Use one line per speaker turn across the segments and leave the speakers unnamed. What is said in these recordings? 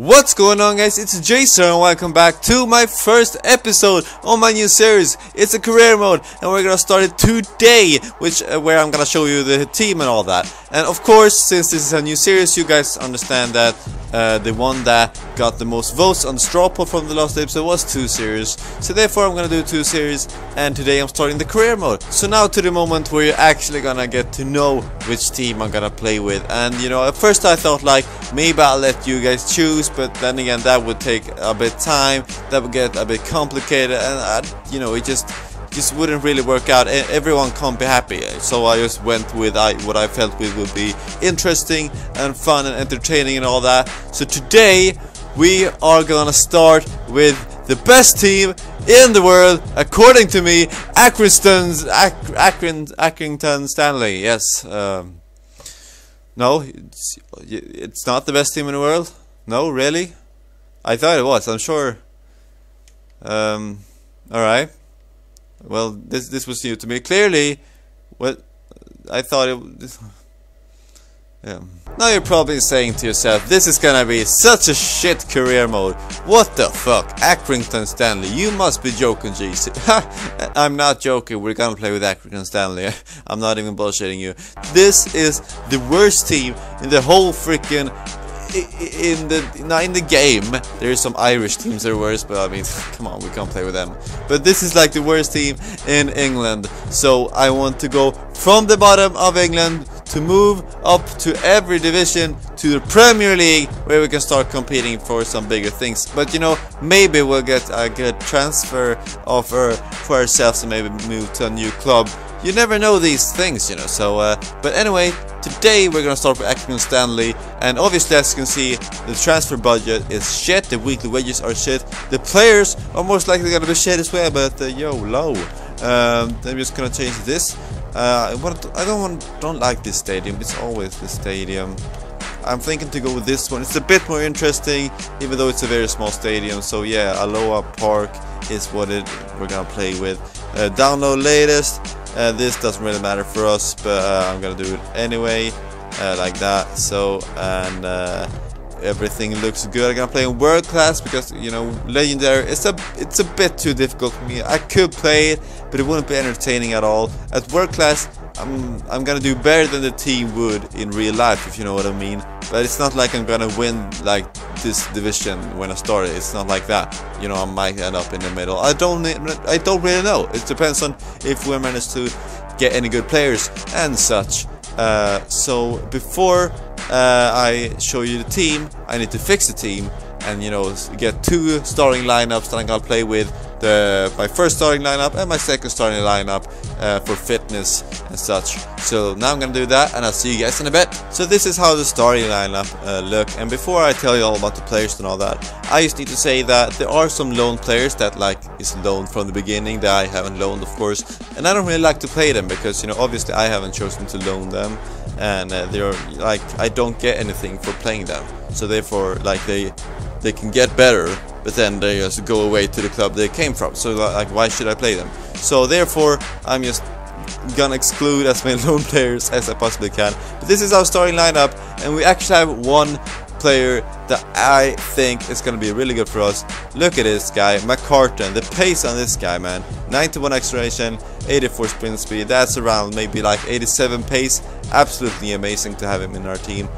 What's going on, guys? It's Jason and welcome back to my first episode on my new series. It's a career mode and we're gonna start it today, where I'm gonna show you the team and all that. And of course, since this is a new series, you guys understand that the one that got the most votes on the straw poll from the last episode was 2 series. So therefore I'm gonna do 2 series, and today I'm starting the career mode. So now to the moment where you're actually gonna get to know which team I'm gonna play with. And you know, at first I thought like maybe I'll let you guys choose, but then again that would take a bit time, that would get a bit complicated, and you know, it just wouldn't really work out. Everyone can't be happy. So I just went with what I felt would be interesting and fun and entertaining and all that. So today we are gonna start with the best team in the world, according to me, Accrington Stanley. Yes. No, it's not the best team in the world. No, really? I thought it was. I'm sure. All right. Well, this was new to me. Clearly, what I thought it. Yeah. Now you're probably saying to yourself, this is gonna be such a shit career mode. What the fuck? Accrington Stanley, you must be joking, GC. I'm not joking, we're gonna play with Accrington Stanley. I'm not even bullshitting you. This is the worst team in the whole freaking in the game. There's some Irish teams that are worse, but I mean, come on, we can't play with them. But this is like the worst team in England. So I want to go from the bottom of England to move up to every division to the Premier League, where we can start competing for some bigger things. But you know, maybe we'll get a good transfer offer for ourselves and maybe move to a new club. You never know these things, you know. So but anyway, today we're gonna start with Accrington Stanley, and obviously, as you can see, the transfer budget is shit, the weekly wages are shit, the players are most likely gonna be shit as well, but YOLO. I'm just gonna change this. I don't like this stadium. It's always the stadium. I'm thinking to go with this one. It's a bit more interesting, even though it's a very small stadium. So yeah, Aloha Park is what we're gonna play with. Download latest. This doesn't really matter for us, but I'm gonna do it anyway, like that. So, and everything looks good. I'm gonna play in world class because, you know, legendary, it's a bit too difficult for me. I could play it, but it wouldn't be entertaining at all. At world class, I'm gonna do better than the team would in real life, if you know what I mean. But it's not like I'm gonna win like this division when I started. It's not like that. You know, I might end up in the middle. I don't really know. It depends on if we manage to get any good players and such. So before I show you the team, I need to fix the team and, you know, get 2 starting lineups that I'm gonna play with. My first starting lineup and my second starting lineup for fitness and such. So now I'm gonna do that, and I'll see you guys in a bit. So this is how the starting lineup look. And before I tell you all about the players and all that, I just need to say that there are some loaned players that is loaned from the beginning that I haven't loaned, of course. And I don't really like to play them because, you know, obviously I haven't chosen to loan them, and they're like, I don't get anything for playing them. So therefore, like, they can get better, but then they just go away to the club they came from. So like, why should I play them? So therefore, I'm just gonna exclude as many loan players as I possibly can. But this is our starting lineup, and we actually have one player that I think is gonna be really good for us. Look at this guy, McCartan. The pace on this guy, man. 91 acceleration, 84 sprint speed. That's around maybe like 87 pace. Absolutely amazing to have him in our team.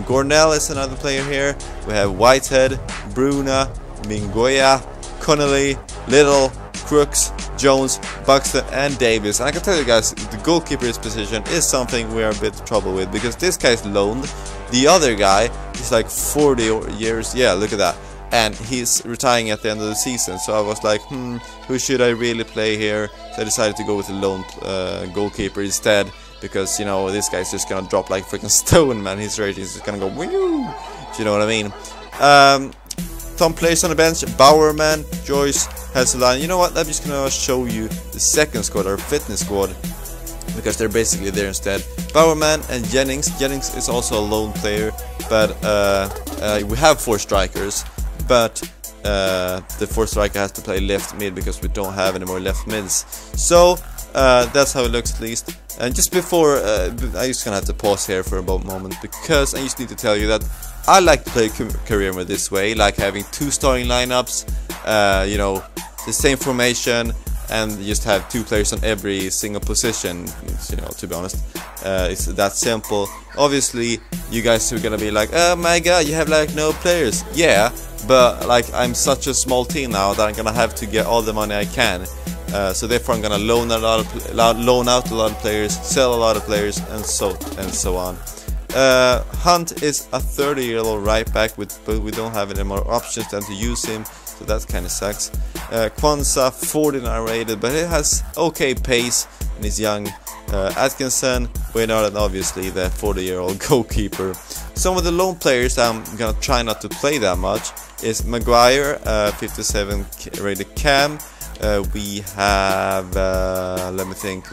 Gornell is another player here. We have Whitehead, Bruna, Mingoya, Connolly, Little, Crooks, Jones, Buxton, and Davis. And I can tell you guys, the goalkeeper's position is something we're a bit of trouble with, because this guy's loaned. The other guy is like 40 years. Yeah, look at that. And he's retiring at the end of the season. So I was like, who should I really play here? So I decided to go with the loaned goalkeeper instead, because, you know, this guy's just gonna drop like freaking stone, man. His rating is just gonna go woo. You know what I mean? Tom plays on the bench. Bowerman, Joyce, Hasselline. You know what? I'm just gonna show you the second squad, our fitness squad, because they're basically there instead. Bowerman and Jennings. Jennings is also a lone player, but we have 4 strikers, but the 4th striker has to play left mid because we don't have any more left mids. So That's how it looks at least. And just before, I'm just gonna have to pause here for a moment because I just need to tell you that I like to play career mode this way, like having 2 starting lineups, you know, the same formation, and you just have 2 players on every single position. It's, you know, to be honest, it's that simple. Obviously, you guys are gonna be like, oh my god, you have like no players. Yeah, but like I'm such a small team now that I'm gonna have to get all the money I can. So therefore I'm gonna loan out a lot of players, sell a lot of players, and so on. Hunt is a 30-year-old right back, but we don't have any more options than to use him, so that kind of sucks. Kwanzaa 49 rated, but it has okay pace and he's young. Atkinson, Waynard, and obviously the 40-year-old goalkeeper. Some of the loan players I'm gonna try not to play that much is Maguire, 57 rated cam. We have, let me think,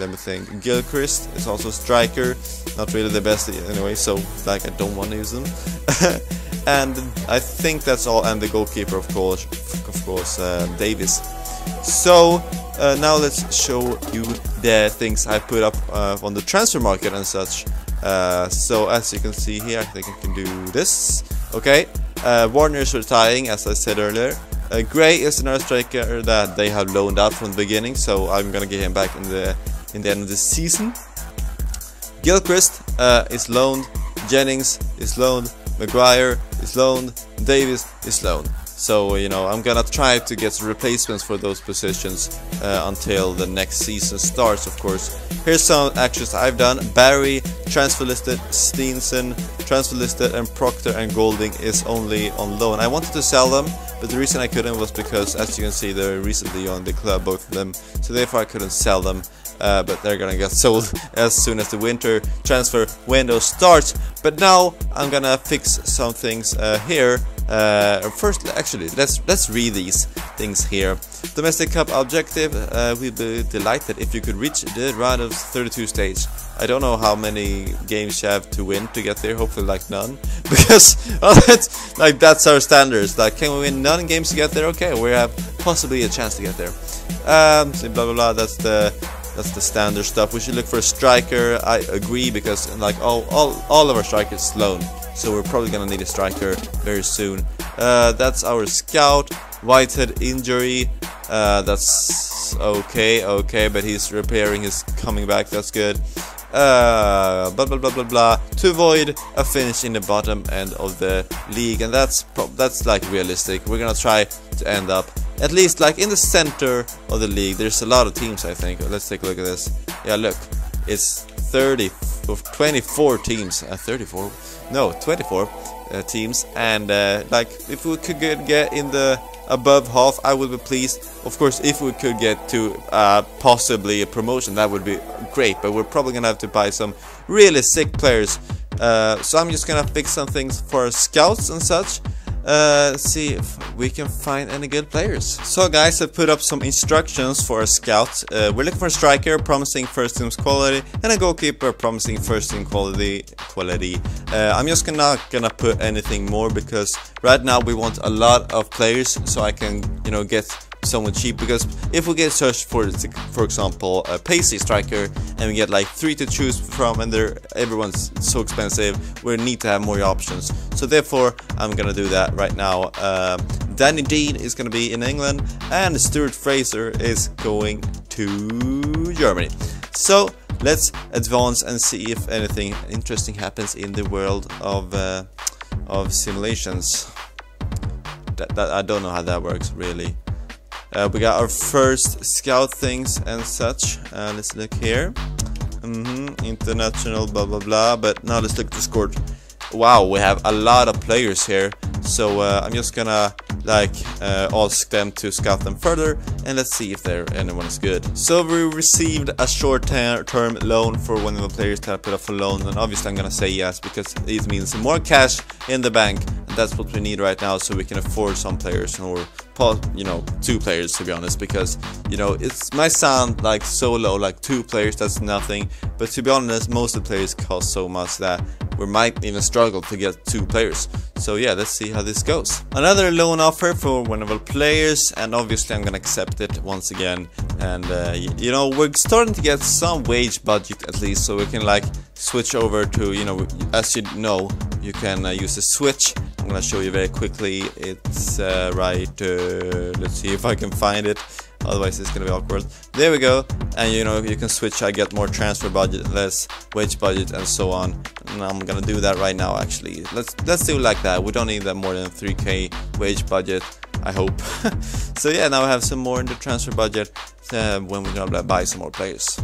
Gilchrist is also a striker, not really the best anyway, so like I don't want to use them. And I think that's all, and the goalkeeper of course, Davis. So now let's show you the things I put up on the transfer market and such. So as you can see here, I think I can do this. Okay, Warner is retiring, as I said earlier. Gray is another striker that they have loaned out from the beginning, so I'm gonna get him back in the end of the season. Gilchrist is loaned, Jennings is loaned, Maguire is loaned, Davis is loaned. So you know, I'm gonna try to get replacements for those positions until the next season starts, of course. Here's some actions I've done. Barry transfer listed, Steenson transfer listed, and Proctor and Golding is only on loan. I wanted to sell them, but the reason I couldn't was because, as you can see, they're recently on the club, both of them, so therefore I couldn't sell them. But they're gonna get sold as soon as the winter transfer window starts. But now I'm gonna fix some things here. First, actually, let's read these things here. Domestic Cup objective: we'd be delighted if you could reach the round of 32 stage. I don't know how many games you have to win to get there. Hopefully, like none, because that's our standards. Like, can we win none games to get there? Okay, we have possibly a chance to get there. So blah blah blah. That's the standard stuff. We should look for a striker. I agree, because like all of our strikers loan, so we're probably gonna need a striker very soon. That's our scout. Whitehead injury. That's okay, but he's repairing. He's coming back. That's good. Blah blah blah blah blah. To avoid a finish in the bottom end of the league, and that's like realistic. We're gonna try to end up at least like in the center of the league. There's a lot of teams, I think. Let's take a look at this. Yeah, look, it's 24 teams. 34? No, 24 teams. And like, if we could get in the above half, I would be pleased. Of course, if we could get to possibly a promotion, that would be great. But we're probably gonna have to buy some really sick players. So I'm just gonna fix some things for scouts and such. See if we can find any good players. So guys, I've put up some instructions for a scout. We're looking for a striker promising first team's quality, and a goalkeeper promising first team quality. I'm just not gonna put anything more, because right now we want a lot of players, so I can, you know, get someone cheap. Because if we get searched for example, a pacey striker, and we get like 3 to choose from, and everyone's so expensive, we need to have more options. So therefore, I'm gonna do that right now. Danny Dean is gonna be in England, and Stuart Fraser is going to Germany. So let's advance and see if anything interesting happens in the world of simulations. That I don't know how that works really. We got our first scout things and such. Let's look here. International blah blah blah. But now let's look at the score. Wow, we have a lot of players here. So I'm just gonna like ask them to scout them further, and let's see if anyone is good. So we received a short-term loan for one of the players that I put up for loan, and obviously I'm gonna say yes, because it means more cash in the bank, and that's what we need right now, so we can afford some players, or you know, 2 players, to be honest, because, you know, it might sound like so low, like 2 players, that's nothing, but to be honest, most of the players cost so much that we might even struggle to get 2 players. So yeah, let's see how this goes. Another loan offer for winnable players, and obviously I'm gonna accept it once again. And you know, we're starting to get some wage budget at least, so we can like switch over to, you know, as you know, you can use a switch. I'm gonna show you very quickly. It's right, let's see if I can find it, otherwise it's gonna be awkward. There we go. And you know, you can switch. I get more transfer budget, less wage budget, and so on. And I'm gonna do that right now. Actually, let's do it like that. We don't need that more than 3k wage budget, I hope. So yeah, now I have some more in the transfer budget when we're gonna buy some more players.